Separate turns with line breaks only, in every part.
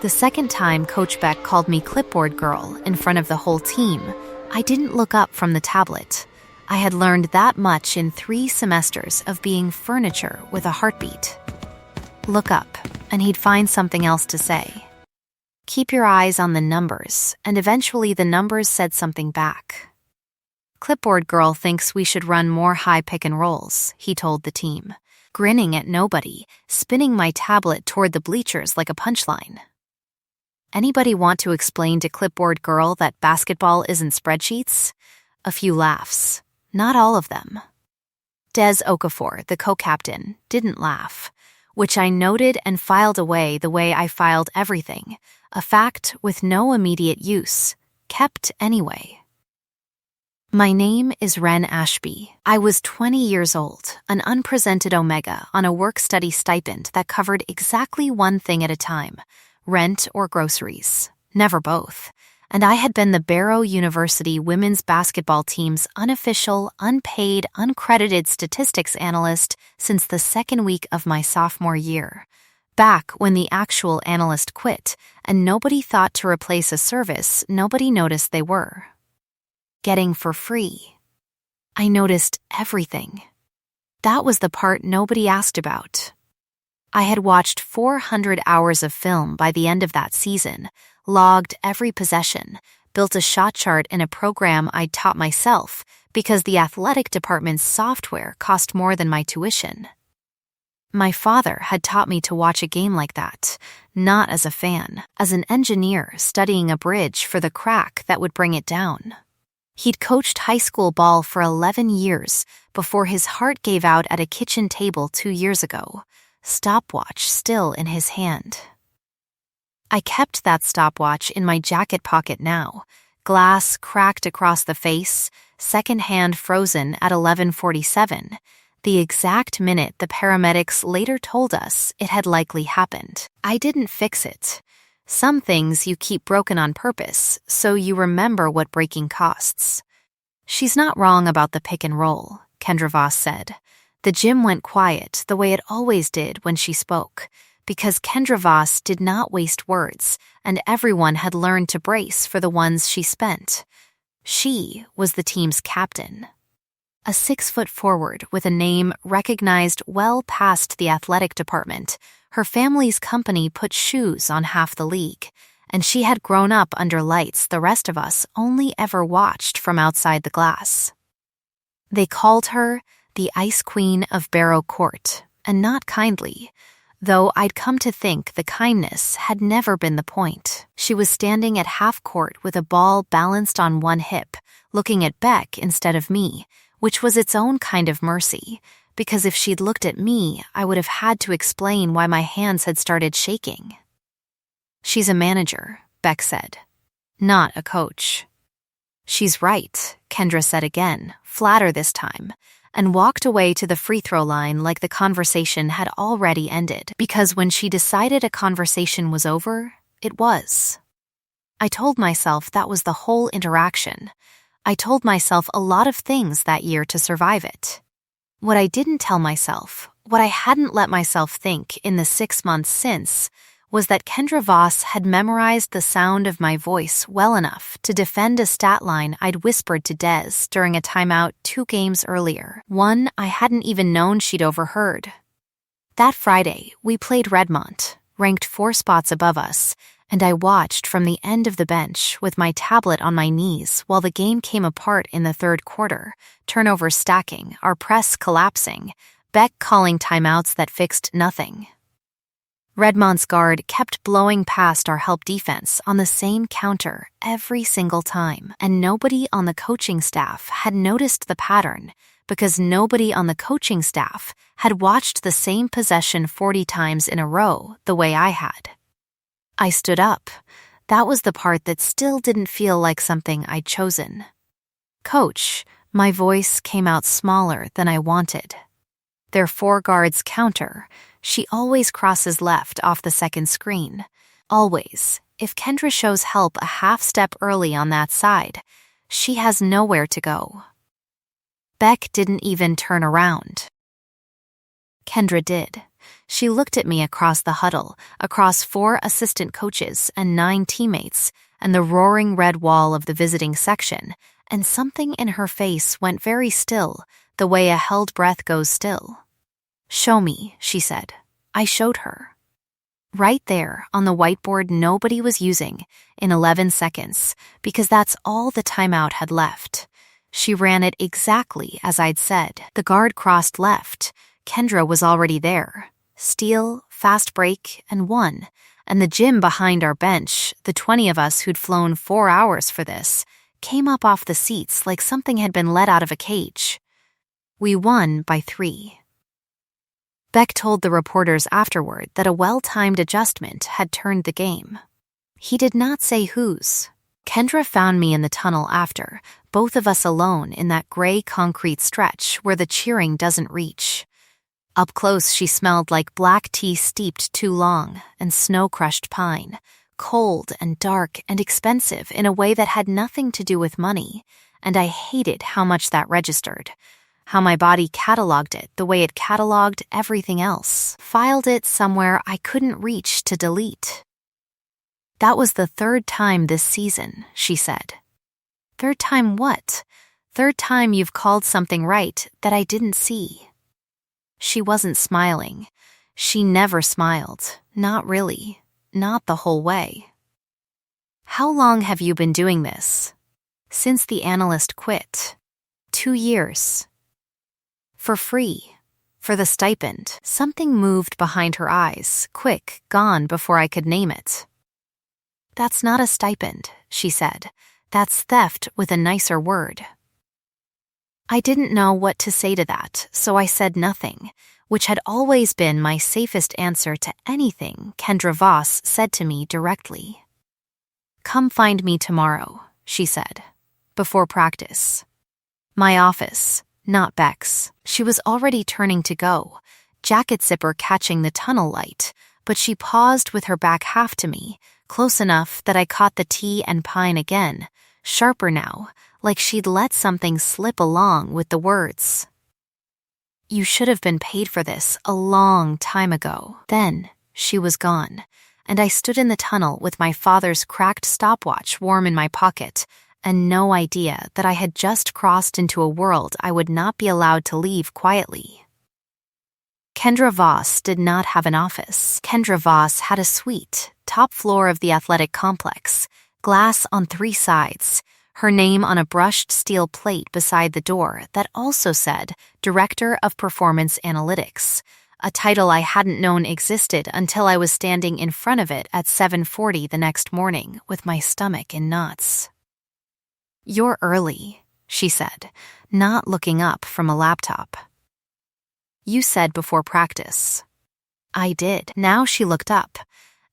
The second time Coach Beck called me clipboard girl in front of the whole team, I didn't look up from the tablet. I had learned that much in 3 semesters of being furniture with a heartbeat. Look up, and he'd find something else to say. Keep your eyes on the numbers, and eventually the numbers said something back. Clipboard girl thinks we should run more high pick and rolls, he told the team, grinning at nobody, spinning my tablet toward the bleachers like a punchline. Anybody want to explain to clipboard girl that basketball isn't spreadsheets? A few laughs. Not all of them. Des Okafor, the co-captain, didn't laugh, which I noted and filed away the way I filed everything, a fact with no immediate use, kept anyway. My name is Ren Ashby. I was 20 years old, an unpresented omega on a work-study stipend that covered exactly one thing at a time, rent or groceries, never both. And I had been the Barrow University women's basketball team's unofficial, unpaid, uncredited statistics analyst since the second week of my sophomore year, back when the actual analyst quit and nobody thought to replace a service nobody noticed they were getting for free. I noticed everything. That was the part nobody asked about. I had watched 400 hours of film by the end of that season, logged every possession, built a shot chart in a program I'd taught myself because the athletic department's software cost more than my tuition. My father had taught me to watch a game like that, not as a fan, as an engineer studying a bridge for the crack that would bring it down. He'd coached high school ball for 11 years before his heart gave out at a kitchen table 2 years ago, stopwatch still in his hand. I kept that stopwatch in my jacket pocket now, glass cracked across the face, second hand frozen at 11:47, the exact minute the paramedics later told us it had likely happened. I didn't fix it. Some things you keep broken on purpose, so you remember what breaking costs. She's not wrong about the pick and roll, Kendra Voss said. The gym went quiet the way it always did when she spoke, because Kendra Voss did not waste words, and everyone had learned to brace for the ones she spent. She was the team's captain. A 6-foot forward with a name recognized well past the athletic department, her family's company put shoes on half the league, and she had grown up under lights the rest of us only ever watched from outside the glass. They called her the Ice Queen of Barrow Court, and not kindly, though I'd come to think the kindness had never been the point. She was standing at half court with a ball balanced on one hip, looking at Beck instead of me, which was its own kind of mercy, because if she'd looked at me, I would have had to explain why my hands had started shaking. She's a manager, Beck said, not a coach. She's right, Kendra said again, flatter this time, and walked away to the free throw line like the conversation had already ended, because when she decided a conversation was over, it was. I told myself that was the whole interaction. I told myself a lot of things that year to survive it. What I didn't tell myself, what I hadn't let myself think in the 6 months since, was that Kendra Voss had memorized the sound of my voice well enough to defend a stat line I'd whispered to Des during a timeout 2 games earlier, one I hadn't even known she'd overheard. That Friday, we played Redmont, ranked 4 spots above us, and I watched from the end of the bench with my tablet on my knees while the game came apart in the 3rd quarter, turnovers stacking, our press collapsing, Beck calling timeouts that fixed nothing. Redmont's guard kept blowing past our help defense on the same counter every single time, and nobody on the coaching staff had noticed the pattern because nobody on the coaching staff had watched the same possession 40 times in a row the way I had. I stood up. That was the part that still didn't feel like something I'd chosen. Coach, my voice came out smaller than I wanted. Their 4 guards counter. She always crosses left off the second screen. Always. If Kendra shows help a half step early on that side, she has nowhere to go. Beck didn't even turn around. Kendra did. She looked at me across the huddle, across 4 assistant coaches and 9 teammates, and the roaring red wall of the visiting section, and something in her face went very still, the way a held breath goes still. "Show me," she said. I showed her. Right there, on the whiteboard nobody was using, in 11 seconds, because that's all the timeout had left. She ran it exactly as I'd said. The guard crossed left. Kendra was already there. Steal, fast break, and won. And the gym behind our bench, the 20 of us who'd flown 4 hours for this, came up off the seats like something had been let out of a cage. We won by 3. Beck told the reporters afterward that a well-timed adjustment had turned the game. He did not say whose. Kendra found me in the tunnel after, both of us alone in that gray concrete stretch where the cheering doesn't reach. Up close, she smelled like black tea steeped too long and snow-crushed pine, cold and dark and expensive in a way that had nothing to do with money, and I hated how much that registered. How my body cataloged it the way it cataloged everything else, filed it somewhere I couldn't reach to delete. "That was the 3rd time this season," she said. "3rd time what? 3rd time you've called something right that I didn't see." She wasn't smiling. She never smiled. Not really. Not the whole way. "How long have you been doing this?" "Since the analyst quit." 2 years. "For free. For the stipend." Something moved behind her eyes, quick, gone before I could name it. "That's not a stipend," she said. "That's theft with a nicer word." I didn't know what to say to that, so I said nothing, which had always been my safest answer to anything Kendra Voss said to me directly. "Come find me tomorrow," she said, "before practice." My office, not Beck's. She was already turning to go, jacket zipper catching the tunnel light, but she paused with her back half to me, close enough that I caught the tea and pine again, sharper now, like she'd let something slip along with the words. "You should have been paid for this a long time ago." Then she was gone, and I stood in the tunnel with my father's cracked stopwatch warm in my pocket, and no idea that I had just crossed into a world I would not be allowed to leave quietly. Kendra Voss did not have an office. Kendra Voss had a suite, top floor of the athletic complex, glass on 3 sides, her name on a brushed steel plate beside the door that also said Director of Performance Analytics, a title I hadn't known existed until I was standing in front of it at 7:40 the next morning with my stomach in knots. "You're early," she said, not looking up from a laptop. "You said before practice." I did. Now she looked up,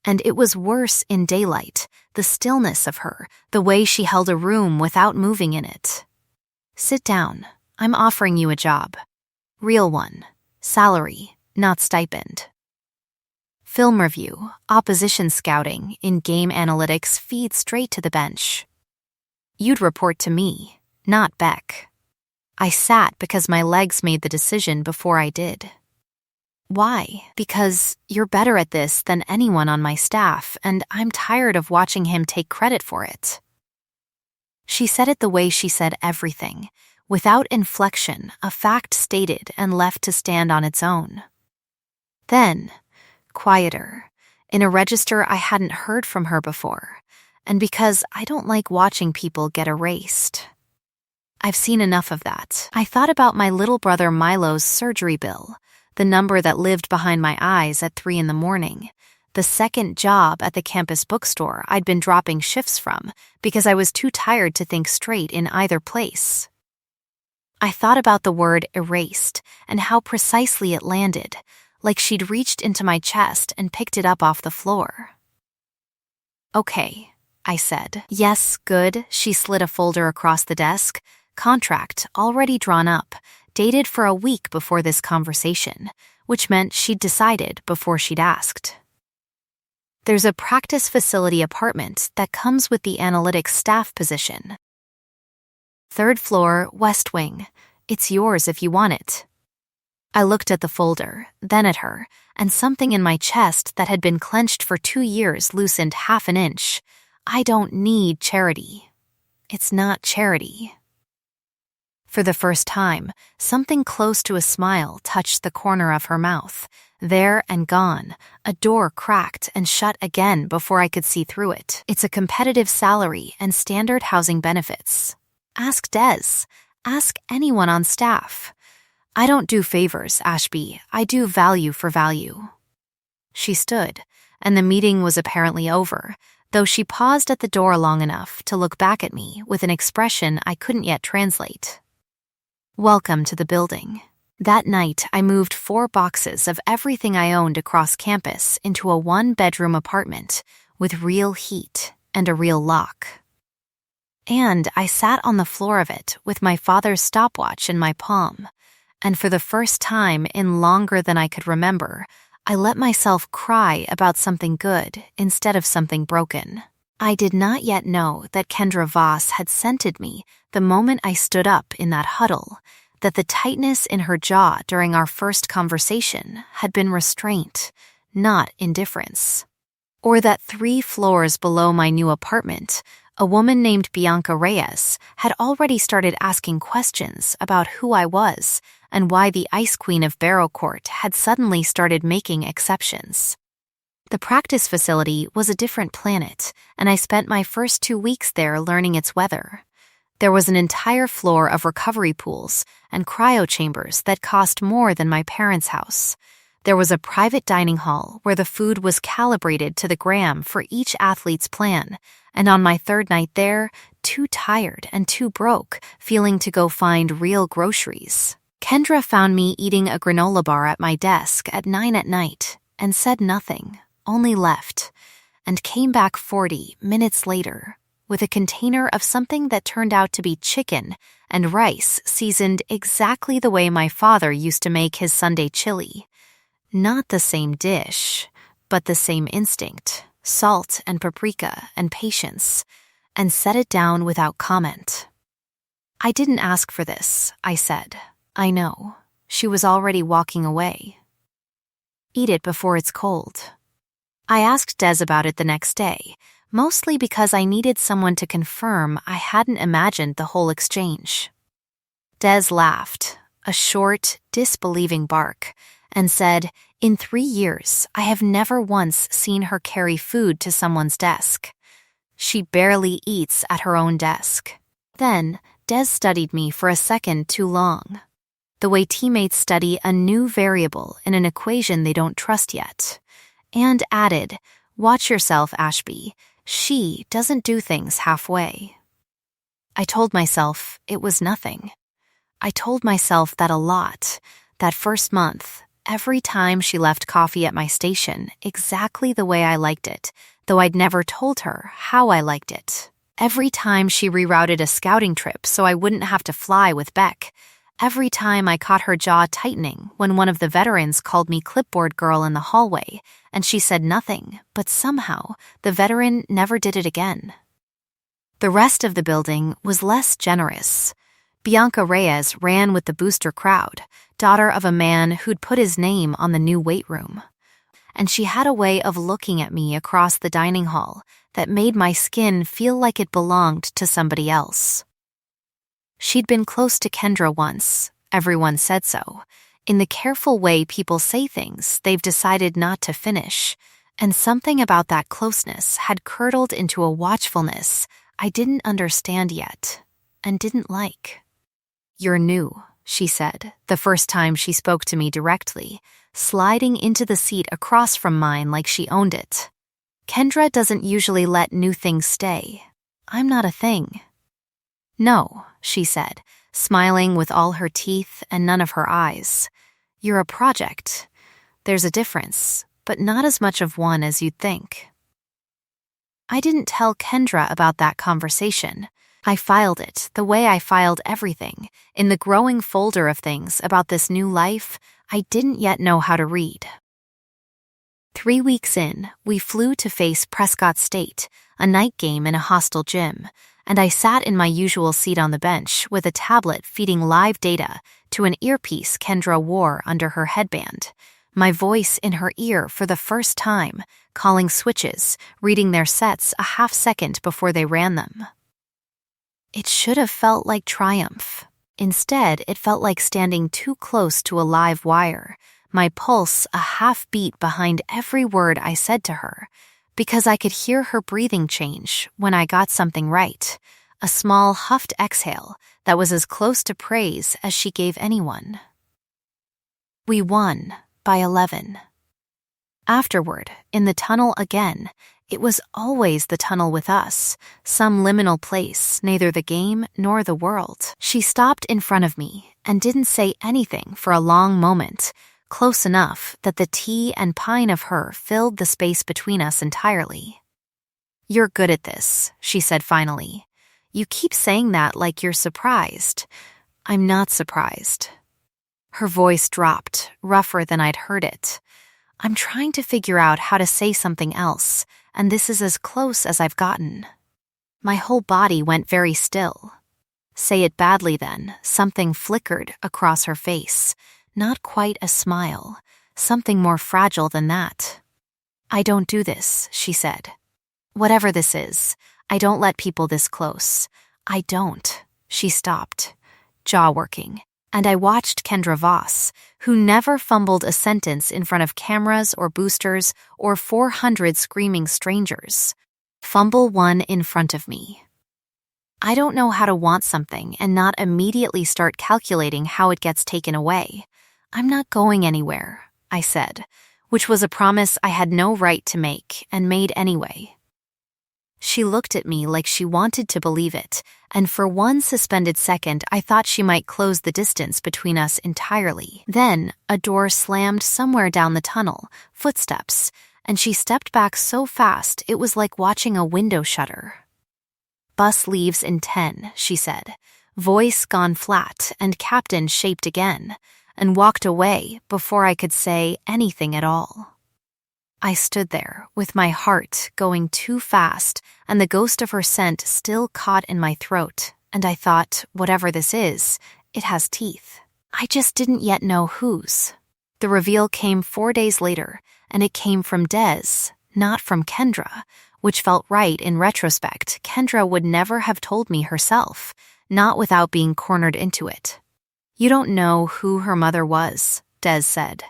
and it was worse in daylight, the stillness of her, the way she held a room without moving in it. "Sit down. I'm offering you a job. Real one. Salary, not stipend. Film review, opposition scouting, in-game analytics feed straight to the bench. You'd report to me, not Beck." I sat because my legs made the decision before I did. "Why?" "Because you're better at this than anyone on my staff, and I'm tired of watching him take credit for it." She said it the way she said everything, without inflection, a fact stated and left to stand on its own. Then, quieter, in a register I hadn't heard from her before, and because I don't like watching people get erased. "I've seen enough of that." I thought about my little brother Milo's surgery bill, the number that lived behind my eyes at 3 a.m, the second job at the campus bookstore I'd been dropping shifts from because I was too tired to think straight in either place. I thought about the word erased and how precisely it landed, like she'd reached into my chest and picked it up off the floor. "Okay," I said. "Yes, good." She slid a folder across the desk, contract already drawn up, dated for a week before this conversation, which meant she'd decided before she'd asked. "There's a practice facility apartment that comes with the analytics staff position. 3rd floor, west wing. It's yours if you want it." I looked at the folder, then at her, and something in my chest that had been clenched for 2 years loosened half an inch. I don't need charity. It's not charity. For the first time, something close to a smile touched the corner of her mouth. There and gone, a door cracked and shut again before I could see through it. It's a competitive salary and standard housing benefits. Ask Des. Ask anyone on staff. I don't do favors, Ashby. I do value for value. She stood, and the meeting was apparently over, though she paused at the door long enough to look back at me with an expression I couldn't yet translate. Welcome to the building. That night, I moved 4 boxes of everything I owned across campus into a 1-bedroom apartment with real heat and a real lock. And I sat on the floor of it with my father's stopwatch in my palm, and for the first time in longer than I could remember, I let myself cry about something good instead of something broken. I did not yet know that Kendra Voss had scented me the moment I stood up in that huddle, that the tightness in her jaw during our first conversation had been restraint, not indifference. Or that 3 floors below my new apartment, a woman named Bianca Reyes had already started asking questions about who I was and why the Ice Queen of Barrow Court had suddenly started making exceptions. The practice facility was a different planet, and I spent my first 2 weeks there learning its weather. There was an entire floor of recovery pools and cryo chambers that cost more than my parents' house. There was a private dining hall where the food was calibrated to the gram for each athlete's plan, and on my 3rd night there, too tired and too broke, feeling to go find real groceries, Kendra found me eating a granola bar at my desk at 9 at night and said nothing, only left, and came back 40 minutes later with a container of something that turned out to be chicken and rice seasoned exactly the way my father used to make his Sunday chili. Not the same dish, but the same instinct, salt and paprika and patience, and set it down without comment. I didn't ask for this, I said. I know. She was already walking away. Eat it before it's cold. I asked Des about it the next day, mostly because I needed someone to confirm I hadn't imagined the whole exchange. Des laughed, a short, disbelieving bark, and said, "In 3 years, I have never once seen her carry food to someone's desk. She barely eats at her own desk." Then, Des studied me for a second too long, the way teammates study a new variable in an equation they don't trust yet, and added, "Watch yourself, Ashby. She doesn't do things halfway." I told myself it was nothing. I told myself that a lot, that first month, every time she left coffee at my station exactly the way I liked it, though I'd never told her how I liked it. Every time she rerouted a scouting trip so I wouldn't have to fly with Beck. Every time I caught her jaw tightening when one of the veterans called me clipboard girl in the hallway, and she said nothing, but somehow the veteran never did it again. The rest of the building was less generous. Bianca Reyes ran with the booster crowd, daughter of a man who'd put his name on the new weight room. And she had a way of looking at me across the dining hall that made my skin feel like it belonged to somebody else. She'd been close to Kendra once, everyone said so, in the careful way people say things they've decided not to finish, and something about that closeness had curdled into a watchfulness I didn't understand yet, and didn't like. "You're new," she said, the first time she spoke to me directly, sliding into the seat across from mine like she owned it. "Kendra doesn't usually let new things stay. I'm not a thing." "No," she said, smiling with all her teeth and none of her eyes. "You're a project. There's a difference, but not as much of one as you'd think." I didn't tell Kendra about that conversation. I filed it the way I filed everything, in the growing folder of things about this new life I didn't yet know how to read. 3 weeks in, we flew to face Prescott State, a night game in a hostile gym, and I sat in my usual seat on the bench with a tablet feeding live data to an earpiece Kendra wore under her headband, my voice in her ear for the first time, calling switches, reading their sets a half second before they ran them. It should have felt like triumph. Instead, it felt like standing too close to a live wire, my pulse a half beat behind every word I said to her, because I could hear her breathing change when I got something right, a small huffed exhale that was as close to praise as she gave anyone. We won by 11. Afterward, in the tunnel again, it was always the tunnel with us, some liminal place, neither the game nor the world. She stopped in front of me and didn't say anything for a long moment, close enough that the tea and pine of her filled the space between us entirely. "You're good at this," she said finally. "You keep saying that like you're surprised." "I'm not surprised." Her voice dropped, rougher than I'd heard it. "I'm trying to figure out how to say something else, and this is as close as I've gotten." My whole body went very still. "Say it badly then," something flickered across her face. Not quite a smile, something more fragile than that. "I don't do this," she said. "Whatever this is, I don't let people this close. I don't." She stopped, jaw working, and I watched Kendra Voss, who never fumbled a sentence in front of cameras or boosters or 400 screaming strangers, fumble one in front of me. I don't know how to want something and not immediately start calculating how it gets taken away. "I'm not going anywhere," I said, which was a promise I had no right to make and made anyway. She looked at me like she wanted to believe it, and for one suspended second I thought she might close the distance between us entirely. Then a door slammed somewhere down the tunnel, footsteps, and she stepped back so fast it was like watching a window shutter. "Bus leaves in 10, she said, voice gone flat and captain shaped again, and walked away before I could say anything at all. I stood there with my heart going too fast and the ghost of her scent still caught in my throat, and I thought, whatever this is, it has teeth. I just didn't yet know whose. The reveal came 4 days later, and it came from Des, not from Kendra, which felt right in retrospect. Kendra would never have told me herself, not without being cornered into it. "You don't know who her mother was," Des said.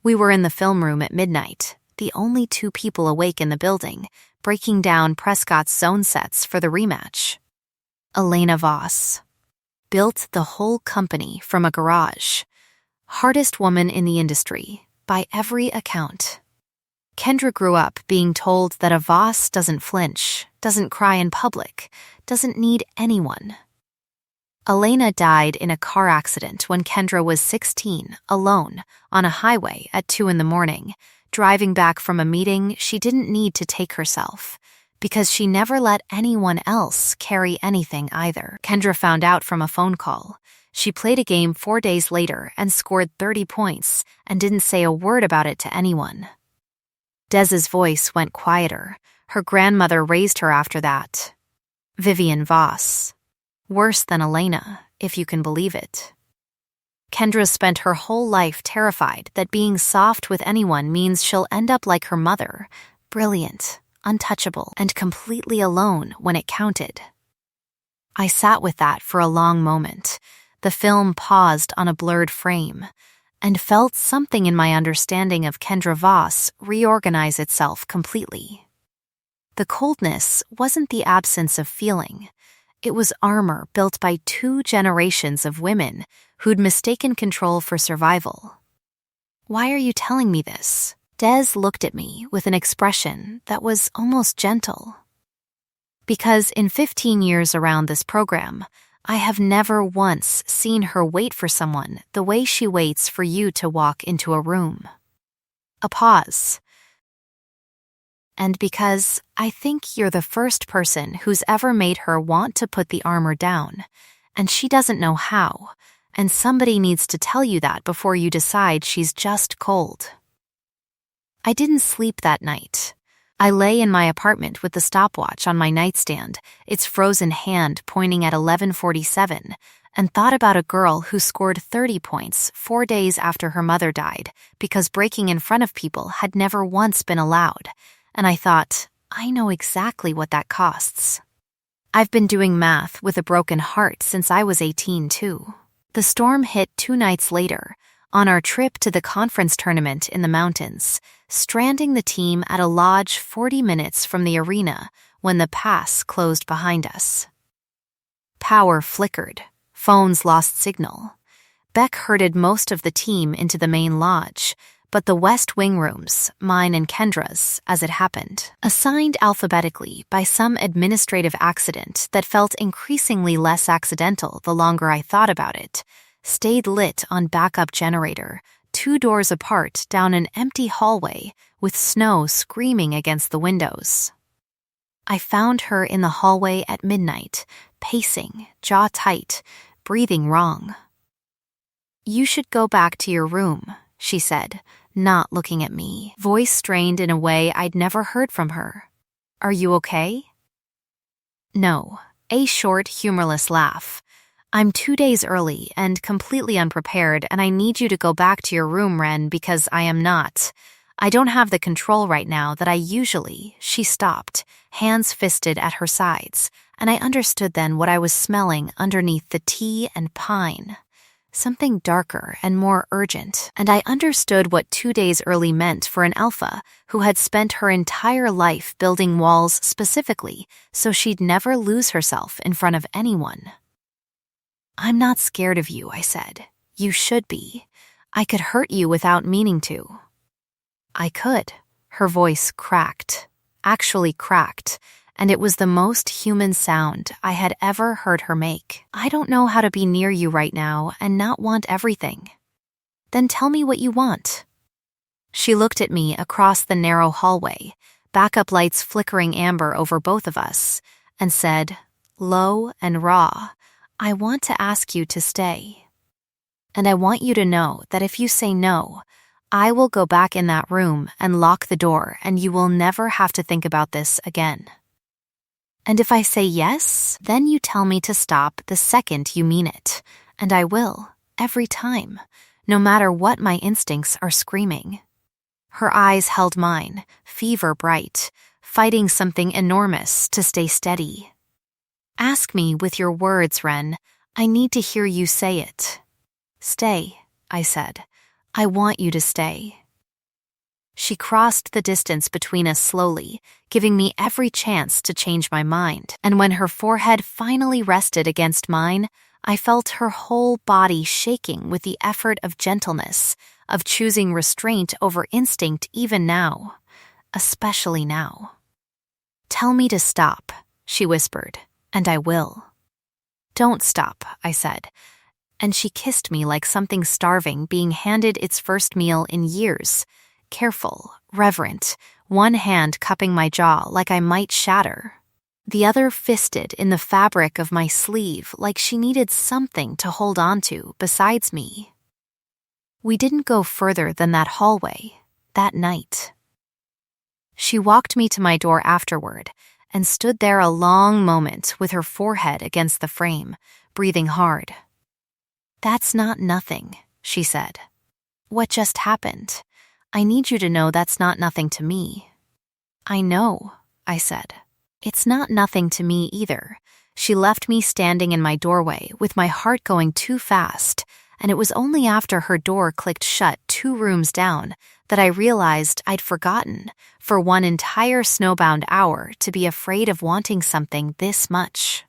We were in the film room at midnight, the only 2 people awake in the building, breaking down Prescott's zone sets for the rematch. Elena Voss. Built the whole company from a garage. Hardest woman in the industry, by every account. Kendra grew up being told that a Voss doesn't flinch, doesn't cry in public, doesn't need anyone. Elena died in a car accident when Kendra was 16, alone, on a highway at 2 a.m, driving back from a meeting she didn't need to take herself, because she never let anyone else carry anything either. Kendra found out from a phone call. She played a game 4 days later and scored 30 points and didn't say a word about it to anyone. Des's voice went quieter. Her grandmother raised her after that. Vivian Voss. Worse than Elena, if you can believe it. Kendra spent her whole life terrified that being soft with anyone means she'll end up like her mother, brilliant, untouchable, and completely alone when it counted. I sat with that for a long moment. The film paused on a blurred frame, and felt something in my understanding of Kendra Voss reorganize itself completely. The coldness wasn't the absence of feeling. It was armor built by 2 generations of women who'd mistaken control for survival. "Why are you telling me this?" Des looked at me with an expression that was almost gentle. "Because in 15 years around this program, I have never once seen her wait for someone the way she waits for you to walk into a room." A pause. "And because I think you're the first person who's ever made her want to put the armor down, and she doesn't know how, and somebody needs to tell you that before you decide she's just cold." I didn't sleep that night. I lay in my apartment with the stopwatch on my nightstand, its frozen hand pointing at 11:47, and thought about a girl who scored 30 points 4 days after her mother died because breaking in front of people had never once been allowed. And I thought, I know exactly what that costs. I've been doing math with a broken heart since I was 18 too. The storm hit 2 nights later, on our trip to the conference tournament in the mountains, stranding the team at a lodge 40 minutes from the arena when the pass closed behind us. Power flickered. Phones lost signal. Beck herded most of the team into the main lodge, but the West Wing rooms, mine and Kendra's, as it happened, assigned alphabetically by some administrative accident that felt increasingly less accidental the longer I thought about it, stayed lit on backup generator, 2 doors apart down an empty hallway with snow screaming against the windows. I found her in the hallway at midnight, pacing, jaw tight, breathing wrong. "You should go back to your room," she said, not looking at me, voice strained in a way I'd never heard from her. "Are you okay?" "No," a short, humorless laugh. "I'm 2 days early and completely unprepared, and I need you to go back to your room, Ren, because I am not. I don't have the control right now that I usually." She stopped, hands fisted at her sides, and I understood then what I was smelling underneath the tea and pine. Something darker and more urgent, and I understood what 2 days early meant for an alpha who had spent her entire life building walls specifically so she'd never lose herself in front of anyone. "I'm not scared of you," I said. "You should be. I could hurt you without meaning to." "I could." Her voice cracked, actually cracked, and it was the most human sound I had ever heard her make. "I don't know how to be near you right now and not want everything." "Then tell me what you want." She looked at me across the narrow hallway, backup lights flickering amber over both of us, and said, low and raw, "I want to ask you to stay. And I want you to know that if you say no, I will go back in that room and lock the door, and you will never have to think about this again. And if I say yes, then you tell me to stop the second you mean it, and I will, every time, no matter what my instincts are screaming." Her eyes held mine, fever bright, fighting something enormous to stay steady. "Ask me with your words, Ren. I need to hear you say it." "Stay," I said. "I want you to stay." She crossed the distance between us slowly, giving me every chance to change my mind, and when her forehead finally rested against mine, I felt her whole body shaking with the effort of gentleness, of choosing restraint over instinct even now, especially now. "Tell me to stop," she whispered, "and I will." "Don't stop," I said, and she kissed me like something starving being handed its first meal in years, careful, reverent, one hand cupping my jaw like I might shatter, the other fisted in the fabric of my sleeve like she needed something to hold on to besides me. We didn't go further than that hallway, that night. She walked me to my door afterward and stood there a long moment with her forehead against the frame, breathing hard. "That's not nothing," she said. "What just happened? I need you to know that's not nothing to me." "I know," I said. "It's not nothing to me either." She left me standing in my doorway with my heart going too fast, and it was only after her door clicked shut 2 rooms down that I realized I'd forgotten, for one entire snowbound hour, to be afraid of wanting something this much.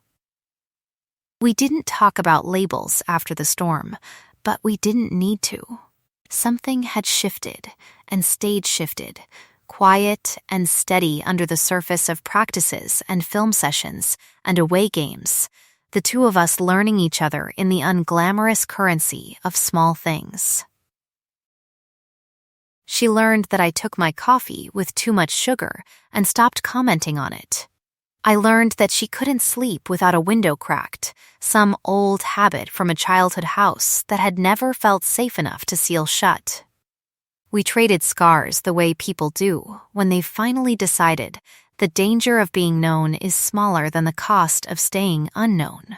We didn't talk about labels after the storm, but we didn't need to. Something had shifted and stayed shifted, quiet and steady under the surface of practices and film sessions and away games, the two of us learning each other in the unglamorous currency of small things. She learned that I took my coffee with too much sugar and stopped commenting on it. I learned that she couldn't sleep without a window cracked, some old habit from a childhood house that had never felt safe enough to seal shut. We traded scars the way people do when they've finally decided the danger of being known is smaller than the cost of staying unknown.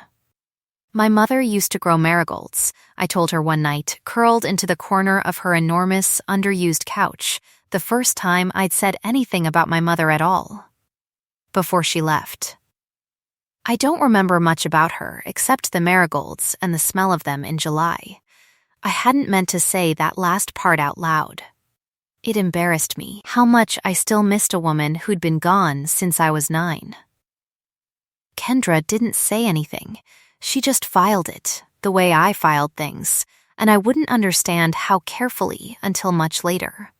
My mother used to grow marigolds, I told her one night, curled into the corner of her enormous, underused couch, the first time I'd said anything about my mother at all. Before she left. I don't remember much about her except the marigolds and the smell of them in July. I hadn't meant to say that last part out loud. It embarrassed me how much I still missed a woman who'd been gone since I was 9. Kendra didn't say anything. She just filed it, the way I filed things, and I wouldn't understand how carefully until much later.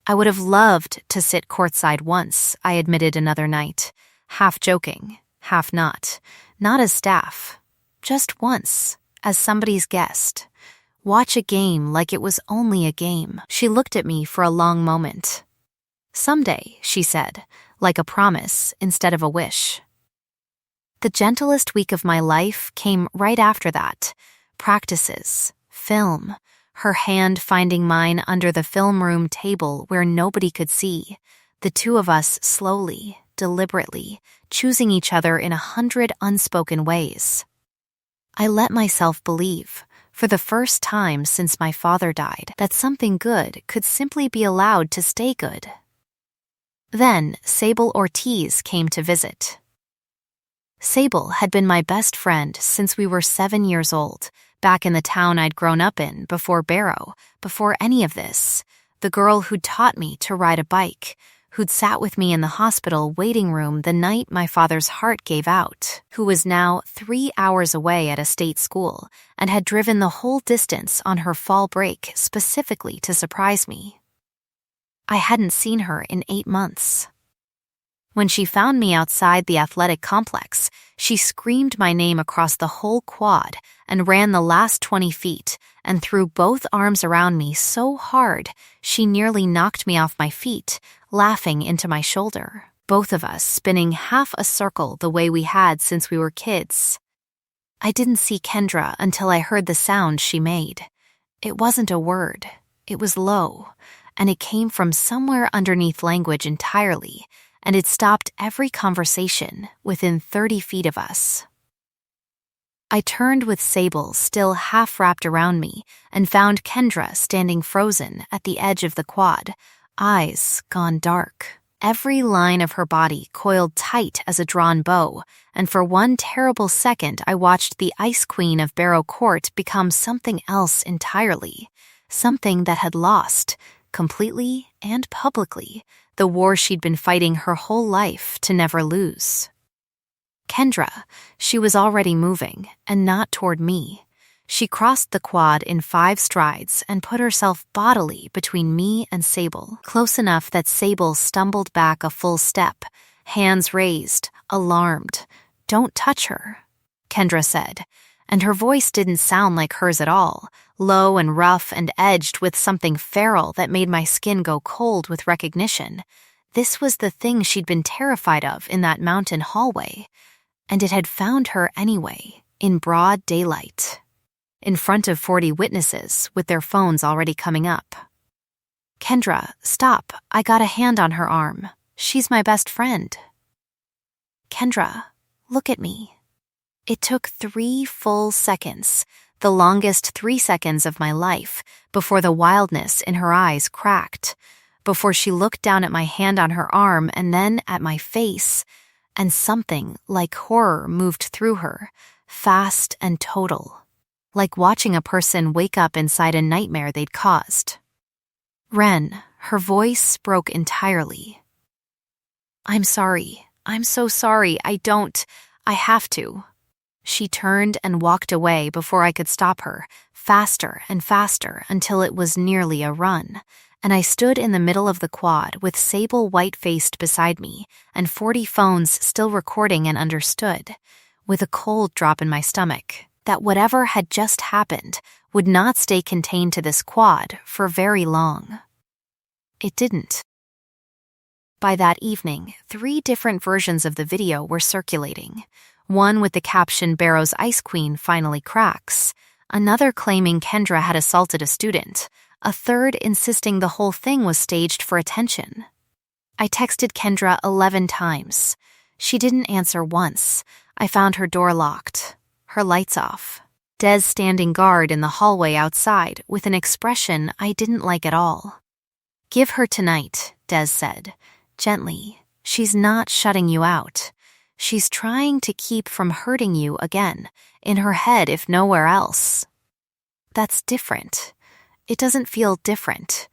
I would have loved to sit courtside once, I admitted another night, half joking, half not as staff, just once, as somebody's guest. Watch a game like it was only a game. She looked at me for a long moment. Someday, she said, like a promise instead of a wish. The gentlest week of my life came right after that. Practices, film, her hand finding mine under the film room table where nobody could see, the two of us slowly, deliberately, choosing each other in 100 unspoken ways. I let myself believe, for the first time since my father died, that something good could simply be allowed to stay good. Then Sable Ortiz came to visit. Sable had been my best friend since we were 7 years old, back in the town I'd grown up in before Barrow, before any of this, the girl who'd taught me to ride a bike, who'd sat with me in the hospital waiting room the night my father's heart gave out, who was now 3 hours away at a state school and had driven the whole distance on her fall break specifically to surprise me. I hadn't seen her in 8 months. When she found me outside the athletic complex, she screamed my name across the whole quad and ran the last 20 feet and threw both arms around me so hard she nearly knocked me off my feet, laughing into my shoulder, both of us spinning half a circle the way we had since we were kids. I didn't see Kendra until I heard the sound she made. It wasn't a word. It was low, and it came from somewhere underneath language entirely, and it stopped every conversation within 30 feet of us. I turned with Sable still half wrapped around me and found Kendra standing frozen at the edge of the quad, eyes gone dark, every line of her body coiled tight as a drawn bow, and for one terrible second I watched the Ice Queen of Barrow Court become something else entirely, something that had lost, completely and publicly, the war she'd been fighting her whole life to never lose. Kendra, she was already moving, and not toward me. She crossed the quad in 5 strides and put herself bodily between me and Sable, close enough that Sable stumbled back a full step, hands raised, alarmed. "Don't touch her," Kendra said, and her voice didn't sound like hers at all, low and rough and edged with something feral that made my skin go cold with recognition. This was the thing she'd been terrified of in that mountain hallway, and it had found her anyway, in broad daylight, in front of 40 witnesses with their phones already coming up. "Kendra, stop. I got a hand on her arm. She's my best friend." "Kendra, look at me." It took 3 full seconds, the longest 3 seconds of my life, before the wildness in her eyes cracked, before she looked down at my hand on her arm and then at my face, and something like horror moved through her, fast and total, like watching a person wake up inside a nightmare they'd caused. "Ren," her voice broke entirely. "I'm sorry. I'm so sorry. I have to." She turned and walked away before I could stop her, faster and faster until it was nearly a run, and I stood in the middle of the quad with Sable white-faced beside me and 40 phones still recording and understood, with a cold drop in my stomach, that whatever had just happened would not stay contained to this quad for very long. It didn't. By that evening, 3 different versions of the video were circulating. One with the caption "Barrow's Ice Queen finally cracks," another claiming Kendra had assaulted a student, a third insisting the whole thing was staged for attention. I texted Kendra 11 times. She didn't answer once. I found her door locked. her lights off. Des standing guard in the hallway outside with an expression I didn't like at all. "Give her tonight," Des said, gently. "She's not shutting you out. She's trying to keep from hurting you again, in her head if nowhere else." "That's different. It doesn't feel different."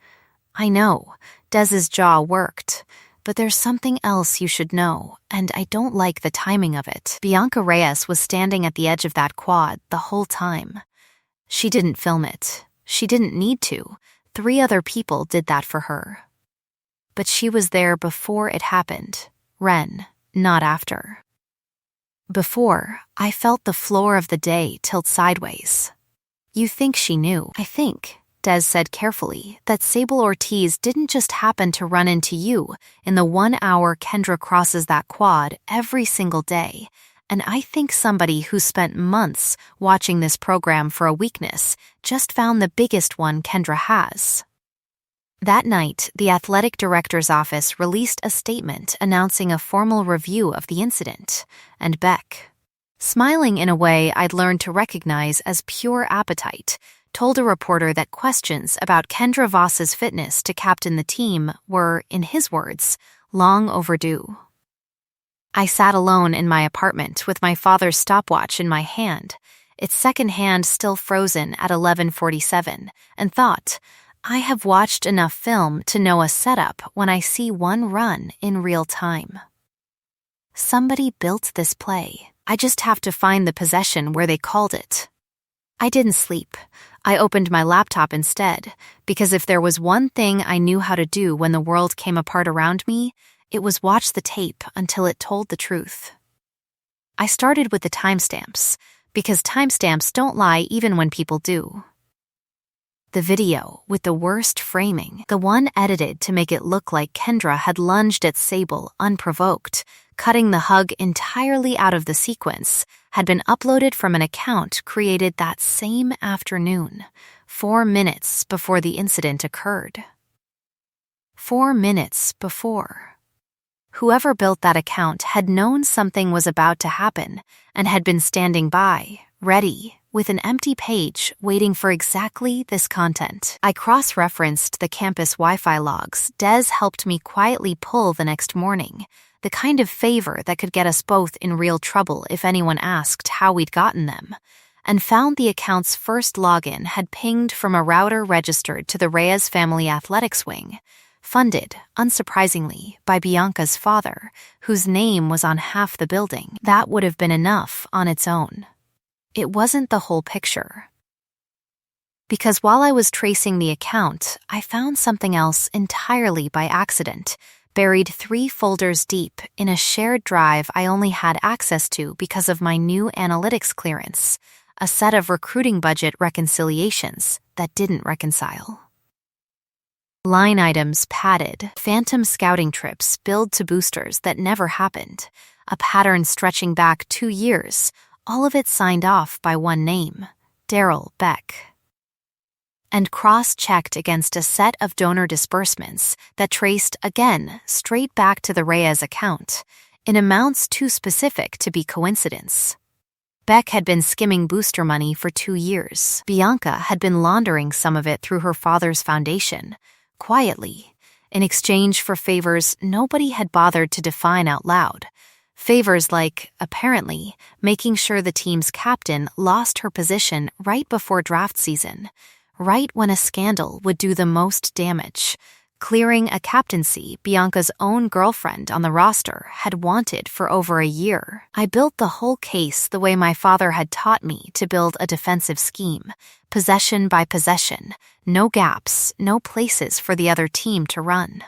"I know," Des's jaw worked, "but there's something else you should know, and I don't like the timing of it." Bianca Reyes was standing at the edge of that quad the whole time. She didn't film it. She didn't need to. 3 other people did that for her. But she was there before it happened. Ren, not after. Before, I felt the floor of the day tilt sideways. "You think she knew?" "I think," Des said carefully, "that Sable Ortiz didn't just happen to run into you in the 1 hour Kendra crosses that quad every single day, and I think somebody who spent months watching this program for a weakness just found the biggest one Kendra has." That night, the athletic director's office released a statement announcing a formal review of the incident, and Beck, smiling in a way I'd learned to recognize as pure appetite, told a reporter that questions about Kendra Voss's fitness to captain the team were, in his words, long overdue. I sat alone in my apartment with my father's stopwatch in my hand, its second hand still frozen at 11:47, and thought, I have watched enough film to know a setup when I see one run in real time. Somebody built this play. I just have to find the possession where they called it. I didn't sleep. I opened my laptop instead, because if there was one thing I knew how to do when the world came apart around me, it was watch the tape until it told the truth. I started with the timestamps, because timestamps don't lie even when people do. The video, with the worst framing, the one edited to make it look like Kendra had lunged at Sable unprovoked, cutting the hug entirely out of the sequence, had been uploaded from an account created that same afternoon, 4 minutes before the incident occurred. 4 minutes before. Whoever built that account had known something was about to happen and had been standing by, ready, with an empty page waiting for exactly this content. I cross-referenced the campus Wi-Fi logs Des helped me quietly pull the next morning, the kind of favor that could get us both in real trouble if anyone asked how we'd gotten them, and found the account's first login had pinged from a router registered to the Reyes family athletics wing, funded, unsurprisingly, by Bianca's father, whose name was on half the building. That would have been enough on its own. It wasn't the whole picture. Because while I was tracing the account, I found something else entirely by accident, buried 3 folders deep in a shared drive I only had access to because of my new analytics clearance, a set of recruiting budget reconciliations that didn't reconcile. Line items padded, phantom scouting trips billed to boosters that never happened, a pattern stretching back 2 years, all of it signed off by one name, Daryl Beck. And cross-checked against a set of donor disbursements that traced, again, straight back to the Reyes account, in amounts too specific to be coincidence. Beck had been skimming booster money for 2 years. Bianca had been laundering some of it through her father's foundation, quietly, in exchange for favors nobody had bothered to define out loud. Favors like, apparently, making sure the team's captain lost her position right before draft season, right when a scandal would do the most damage, clearing a captaincy Bianca's own girlfriend on the roster had wanted for over a year. I built the whole case the way my father had taught me to build a defensive scheme, possession by possession, no gaps, no places for the other team to run.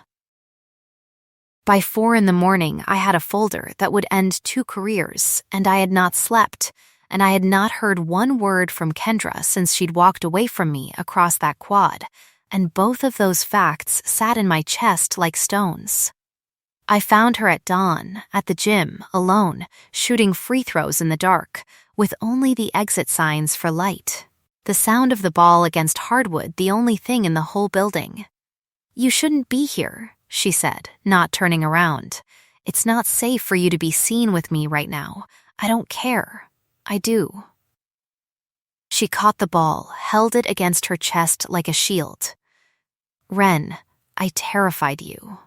By 4 a.m, I had a folder that would end 2 careers, and I had not slept, and I had not heard one word from Kendra since she'd walked away from me across that quad, and both of those facts sat in my chest like stones. I found her at dawn, at the gym, alone, shooting free throws in the dark, with only the exit signs for light. The sound of the ball against hardwood the only thing in the whole building. "You shouldn't be here," she said, not turning around. "It's not safe for you to be seen with me right now. I don't care." "I do," She caught the ball, held it against her chest like a shield. "Ren, I terrified you.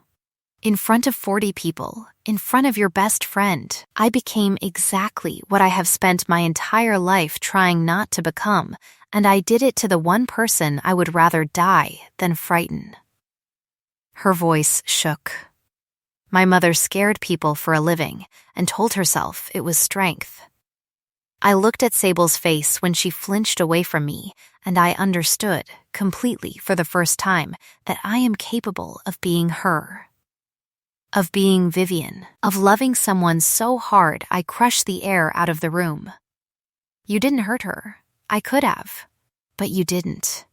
In front of 40 people, in front of your best friend, I became exactly what I have spent my entire life trying not to become, and I did it to the one person I would rather die than frighten." Her voice shook. My mother scared people for a living and told herself it was strength. I looked at Sable's face when she flinched away from me, and I understood, completely for the first time, that I am capable of being her. Of being Vivian, of loving someone so hard I crushed the air out of the room. "You didn't hurt her. I could have. But you didn't."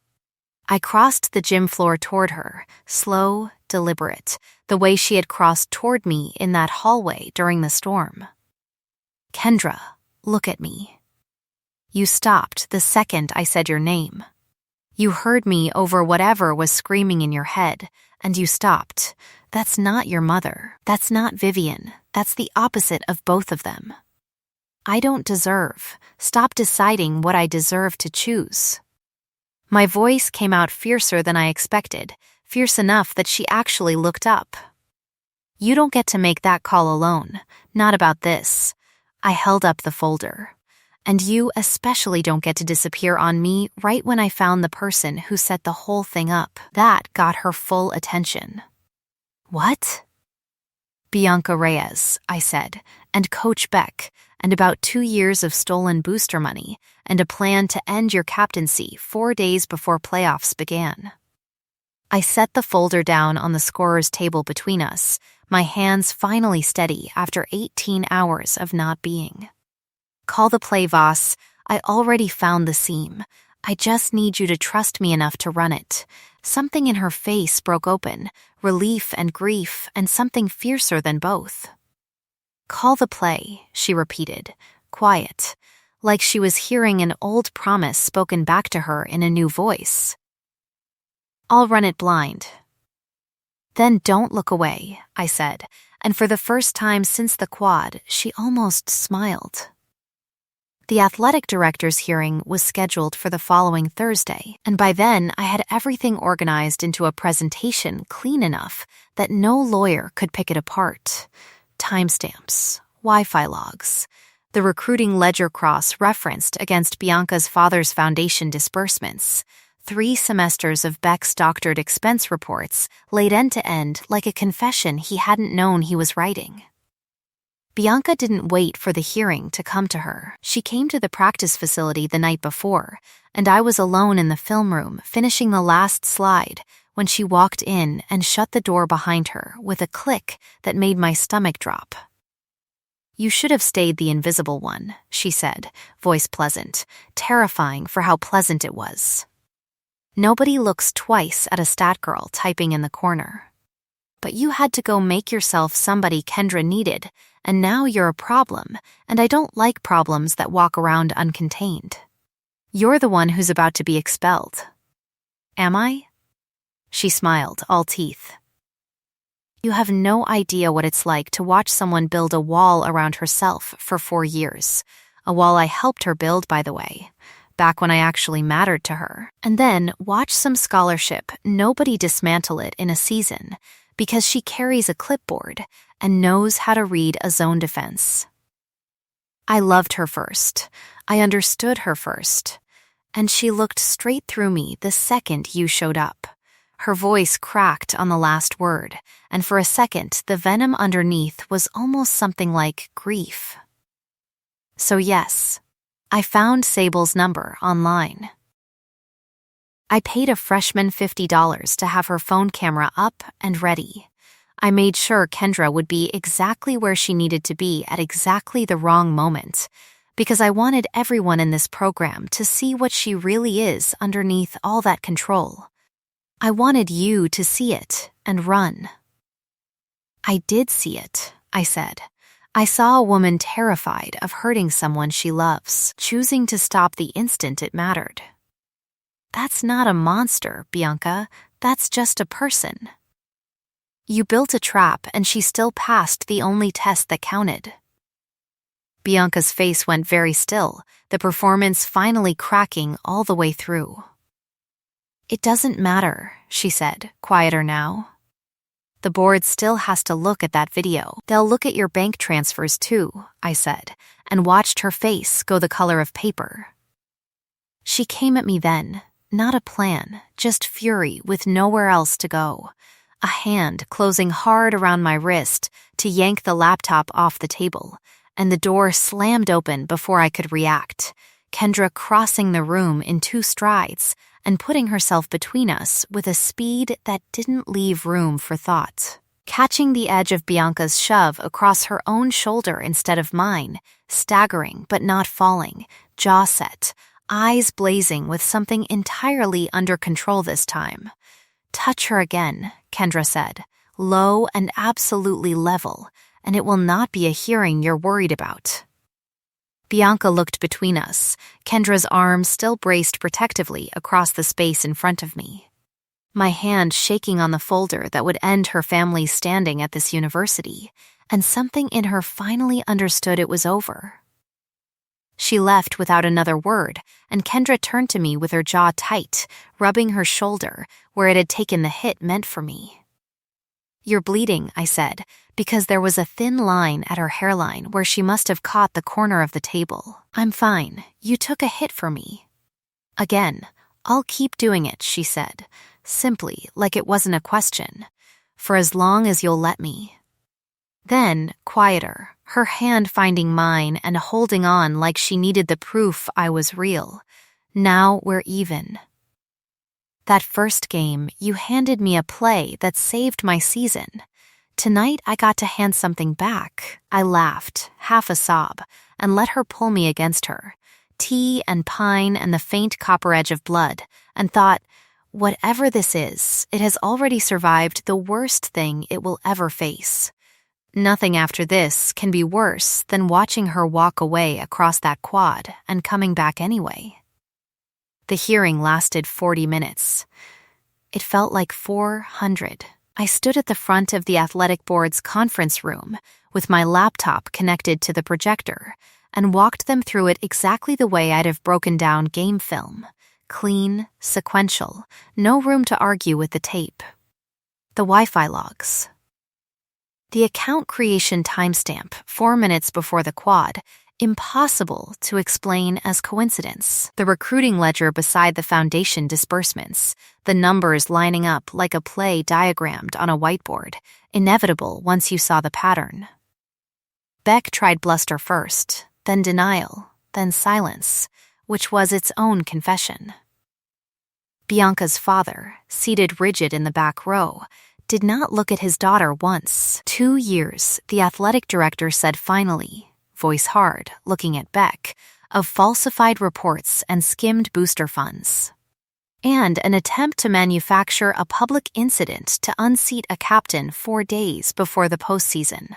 I crossed the gym floor toward her, slow, deliberate, the way she had crossed toward me in that hallway during the storm. "Kendra, look at me." You stopped the second I said your name. You heard me over whatever was screaming in your head, and you stopped. That's not your mother. That's not Vivian. That's the opposite of both of them. I don't deserve. Stop deciding what I deserve to choose. My voice came out fiercer than I expected, fierce enough that she actually looked up. "You don't get to make that call alone. Not about this." I held up the folder. "And you especially don't get to disappear on me right when I found the person who set the whole thing up." That got her full attention. "What?" "Bianca Reyes," I said, "and Coach Beck, and about 2 years of stolen booster money, and a plan to end your captaincy 4 days before playoffs began." I set the folder down on the scorer's table between us, my hands finally steady after 18 hours of not being. "Call the play, Voss. I already found the seam. I just need you to trust me enough to run it." Something in her face broke open, relief and grief, and something fiercer than both. "Call the play," she repeated, quiet, like she was hearing an old promise spoken back to her in a new voice. "I'll run it blind." "Then don't look away," I said, and for the first time since the quad, she almost smiled. The athletic director's hearing was scheduled for the following Thursday, and by then I had everything organized into a presentation clean enough that no lawyer could pick it apart. Timestamps, Wi-Fi logs, the recruiting ledger cross referenced against Bianca's father's foundation disbursements, 3 semesters of Beck's doctored expense reports laid end to end like a confession he hadn't known he was writing. Bianca didn't wait for the hearing to come to her. She came to the practice facility the night before, and I was alone in the film room finishing the last slide when she walked in and shut the door behind her with a click that made my stomach drop. "You should have stayed the invisible one," she said, voice pleasant, terrifying for how pleasant it was. "Nobody looks twice at a stat girl typing in the corner. But you had to go make yourself somebody Kendra needed, and now you're a problem, and I don't like problems that walk around uncontained. You're the one who's about to be expelled." "Am I?" She smiled, all teeth. "You have no idea what it's like to watch someone build a wall around herself for 4 years. A wall I helped her build, by the way, back when I actually mattered to her. And then watch some scholarship nobody dismantle it in a season because she carries a clipboard and knows how to read a zone defense. I loved her first. I understood her first. And she looked straight through me the second you showed up." Her voice cracked on the last word, and for a second the venom underneath was almost something like grief. "So yes, I found Sable's number online. I paid a freshman $50 to have her phone camera up and ready. I made sure Kendra would be exactly where she needed to be at exactly the wrong moment, because I wanted everyone in this program to see what she really is underneath all that control. I wanted you to see it and run." "I did see it," I said. "I saw a woman terrified of hurting someone she loves, choosing to stop the instant it mattered." "That's not a monster, Bianca. That's just a person." "You built a trap and she still passed the only test that counted." Bianca's face went very still, the performance finally cracking all the way through. "It doesn't matter," she said, quieter now. "The board still has to look at that video. They'll look at your bank transfers too," I said, and watched her face go the color of paper. She came at me then, not a plan, just fury with nowhere else to go. A hand closing hard around my wrist to yank the laptop off the table, and the door slammed open before I could react, Kendra crossing the room in 2 strides and putting herself between us with a speed that didn't leave room for thought. Catching the edge of Bianca's shove across her own shoulder instead of mine, staggering but not falling, jaw set, eyes blazing with something entirely under control this time. "Touch her again," Kendra said, low and absolutely level, and it will not be a hearing you're worried about. Bianca looked between us, Kendra's arm still braced protectively across the space in front of me. My hand shaking on the folder that would end her family's standing at this university, and something in her finally understood it was over. She left without another word, and Kendra turned to me with her jaw tight, rubbing her shoulder where it had taken the hit meant for me. "You're bleeding," I said, because there was a thin line at her hairline where she must have caught the corner of the table. "I'm fine. You took a hit for me." Again, "I'll keep doing it," she said, simply, like it wasn't a question, "for as long as you'll let me." Then, quieter, her hand finding mine and holding on like she needed the proof I was real. "Now we're even. That first game, you handed me a play that saved my season. Tonight I got to hand something back." I laughed, half a sob, and let her pull me against her. Tea and pine and the faint copper edge of blood, and thought, whatever this is, it has already survived the worst thing it will ever face. Nothing after this can be worse than watching her walk away across that quad and coming back anyway. The hearing lasted 40 minutes. It felt like 400. I stood at the front of the athletic board's conference room with my laptop connected to the projector and walked them through it exactly the way I'd have broken down game film. Clean, sequential, no room to argue with the tape. The Wi-Fi logs. The account creation timestamp 4 minutes before the quad, impossible to explain as coincidence. The recruiting ledger beside the foundation disbursements, the numbers lining up like a play diagrammed on a whiteboard, inevitable once you saw the pattern. Beck tried bluster first, then denial, then silence, which was its own confession. Bianca's father, seated rigid in the back row, did not look at his daughter once. 2 years, the athletic director said finally, voice hard, looking at Beck, of falsified reports and skimmed booster funds. And an attempt to manufacture a public incident to unseat a captain 4 days before the postseason.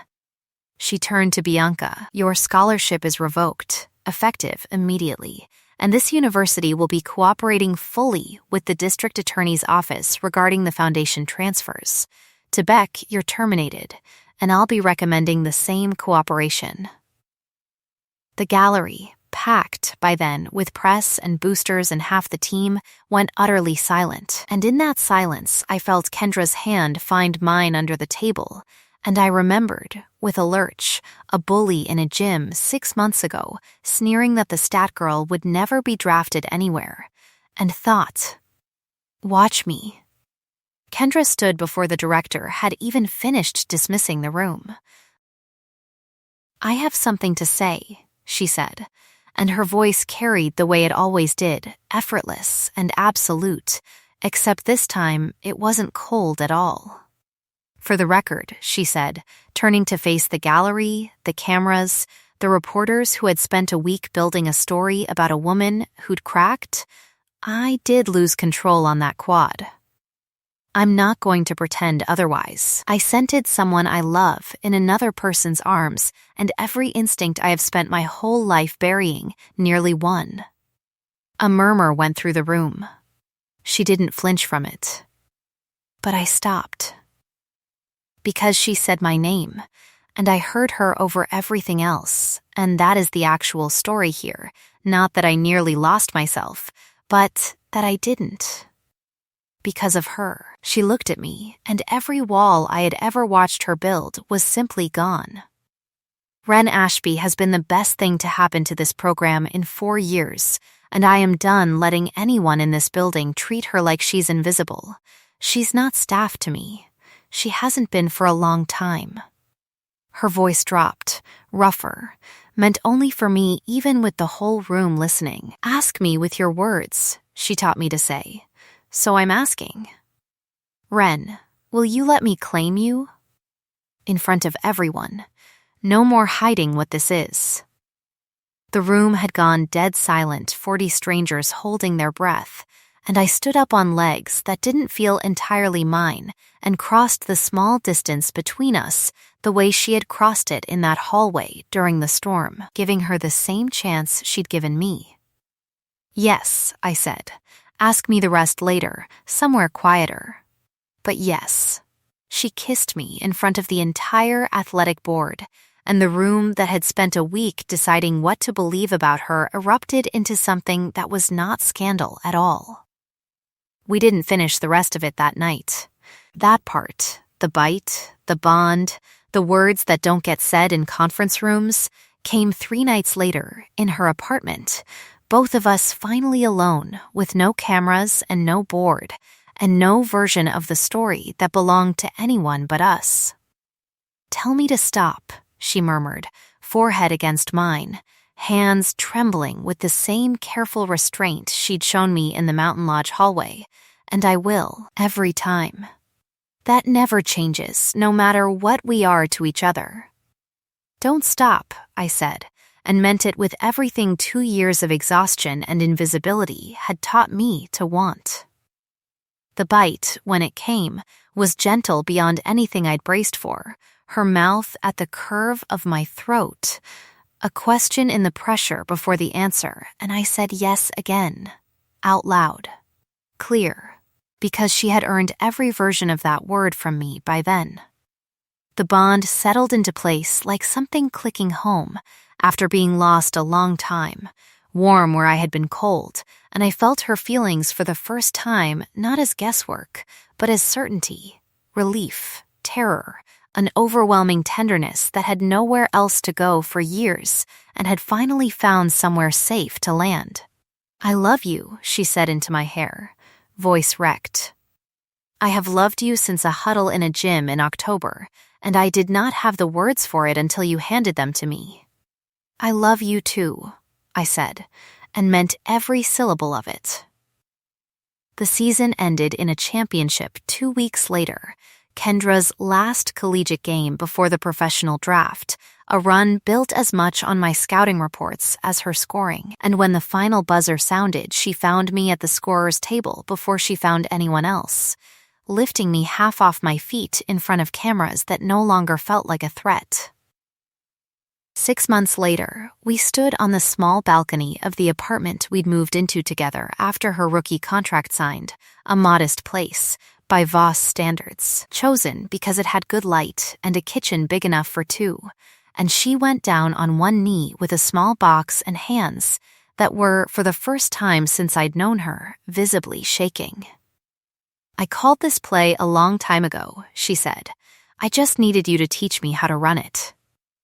She turned to Bianca. "Your scholarship is revoked, effective immediately, and this university will be cooperating fully with the district attorney's office regarding the foundation transfers. To Beck, you're terminated, and I'll be recommending the same cooperation." The gallery, packed by then with press and boosters and half the team, went utterly silent. And in that silence, I felt Kendra's hand find mine under the table, and I remembered, with a lurch, a bully in a gym 6 months ago sneering that the stat girl would never be drafted anywhere, and thought, watch me. Kendra stood before the director had even finished dismissing the room. "I have something to say," she said, and her voice carried the way it always did, effortless and absolute, except this time it wasn't cold at all. "For the record," she said, turning to face the gallery, the cameras, the reporters who had spent a week building a story about a woman who'd cracked, "I did lose control on that quad. I'm not going to pretend otherwise. I scented someone I love in another person's arms, and every instinct I have spent my whole life burying nearly won." A murmur went through the room. She didn't flinch from it. But I stopped. Because she said my name, and I heard her over everything else, and that is the actual story here. Not that I nearly lost myself, but that I didn't. Because of her. She looked at me, and every wall I had ever watched her build was simply gone. Ren Ashby has been the best thing to happen to this program in 4 years, and I am done letting anyone in this building treat her like she's invisible. She's not staff to me. She hasn't been for a long time. Her voice dropped, rougher, meant only for me even with the whole room listening. Ask me with your words, she taught me to say. So I'm asking. Ren, will you let me claim you? In front of everyone. No more hiding what this is. The room had gone dead silent, 40 strangers holding their breath, and I stood up on legs that didn't feel entirely mine and crossed the small distance between us the way she had crossed it in that hallway during the storm, giving her the same chance she'd given me. Yes, I said. Ask me the rest later, somewhere quieter. But yes. She kissed me in front of the entire athletic board, and the room that had spent a week deciding what to believe about her erupted into something that was not scandal at all. We didn't finish the rest of it that night. That part, the bite, the bond, the words that don't get said in conference rooms, came 3 nights later in her apartment, both of us finally alone with no cameras and no board, and no version of the story that belonged to anyone but us. Tell me to stop, she murmured, forehead against mine, hands trembling with the same careful restraint she'd shown me in the Mountain Lodge hallway, and I will, every time. That never changes, no matter what we are to each other. Don't stop, I said, and meant it with everything 2 years of exhaustion and invisibility had taught me to want. The bite, when it came, was gentle beyond anything I'd braced for, her mouth at the curve of my throat. A question in the pressure before the answer, and I said yes again, out loud, clear, because she had earned every version of that word from me by then. The bond settled into place like something clicking home after being lost a long time, warm where I had been cold, and I felt her feelings for the first time not as guesswork, but as certainty, relief, terror, an overwhelming tenderness that had nowhere else to go for years and had finally found somewhere safe to land. I love you, she said into my hair, voice wrecked. I have loved you since a huddle in a gym in October, and I did not have the words for it until you handed them to me. I love you too, I said, and meant every syllable of it. The season ended in a championship 2 weeks later, Kendra's last collegiate game before the professional draft, a run built as much on my scouting reports as her scoring, and when the final buzzer sounded, she found me at the scorer's table before she found anyone else, lifting me half off my feet in front of cameras that no longer felt like a threat. 6 months later, we stood on the small balcony of the apartment we'd moved into together after her rookie contract signed, a modest place, by Voss standards, chosen because it had good light and a kitchen big enough for 2, and she went down on one knee with a small box and hands that were, for the first time since I'd known her, visibly shaking. I called this play a long time ago, she said. I just needed you to teach me how to run it.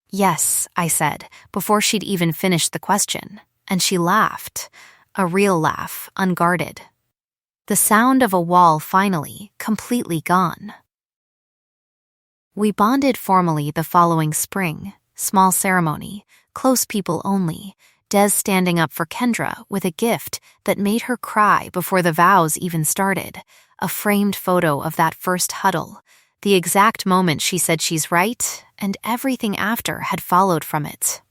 Yes, I said, before she'd even finished the question, and she laughed, a real laugh, unguarded. The sound of a wall finally, completely gone. We bonded formally the following spring, small ceremony, close people only, Des standing up for Kendra with a gift that made her cry before the vows even started, a framed photo of that first huddle, the exact moment she said she's right, and everything after had followed from it.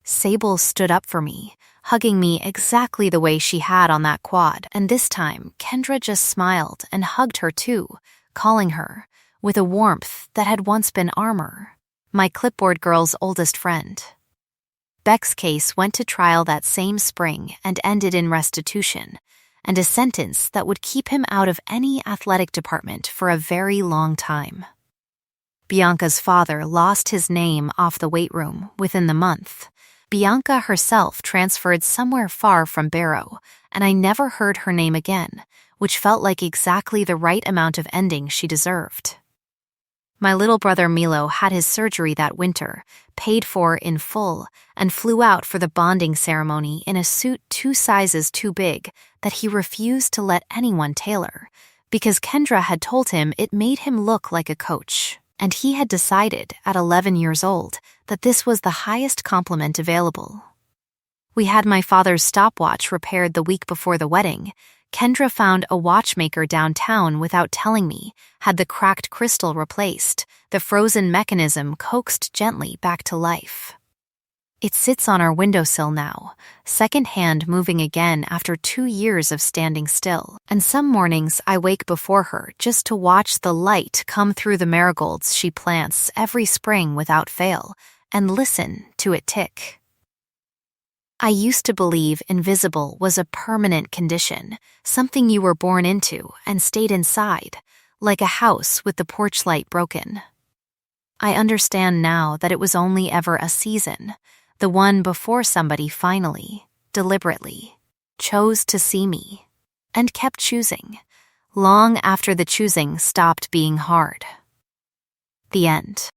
Sable stood up for me, hugging me exactly the way she had on that quad, and this time Kendra just smiled and hugged her too, calling her, with a warmth that had once been armor, my clipboard girl's oldest friend. Beck's case went to trial that same spring and ended in restitution, and a sentence that would keep him out of any athletic department for a very long time. Bianca's father lost his name off the weight room within the month. Bianca herself transferred somewhere far from Barrow, and I never heard her name again, which felt like exactly the right amount of ending she deserved. My little brother Milo had his surgery that winter, paid for in full, and flew out for the bonding ceremony in a suit 2 sizes too big that he refused to let anyone tailor, because Kendra had told him it made him look like a coach, and he had decided at 11 years old that this was the highest compliment available. We had my father's stopwatch repaired the week before the wedding. Kendra found a watchmaker downtown without telling me, had the cracked crystal replaced, the frozen mechanism coaxed gently back to life. It sits on our windowsill now, second-hand moving again after 2 years of standing still, and some mornings I wake before her just to watch the light come through the marigolds she plants every spring without fail, and listen to it tick. I used to believe invisible was a permanent condition, something you were born into and stayed inside, like a house with the porch light broken. I understand now that it was only ever a season, the one before somebody finally, deliberately, chose to see me, and kept choosing, long after the choosing stopped being hard. The end.